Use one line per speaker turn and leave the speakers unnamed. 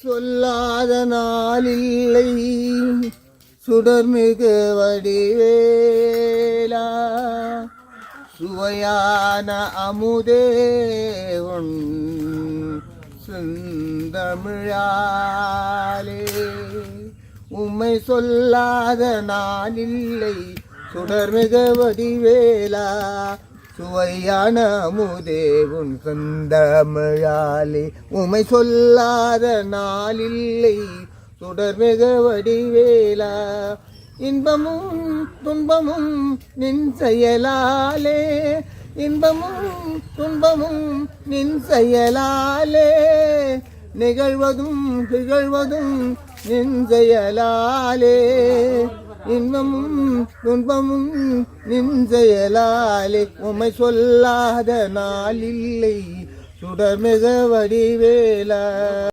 சொல்லாத நாளில்லை சுடர்மிகு வடிவேலா சுவையான அமுதே உன் செந்தமிழாலே உம்மை சொல்லாத நாளில்லை சுடர்மிகு வடிவேலா சுவையான அமுதே உன் செந்தமிழாலே உம்மை சொல்லாத நாளில்லை சுடர்மிகு வடிவேலா இன்பமும் துன்பமும் நின் செயலாலே இன்பமும் துன்பமும் நின் செயலாலே நிகழ்வதும் திகழ்வதும் நின் செயலாலே இன்பமும் துன்பமும் நின் செயலாலே உம்மை சொல்லாத நாளில்லை சுடர்மிகு வடிவேலா.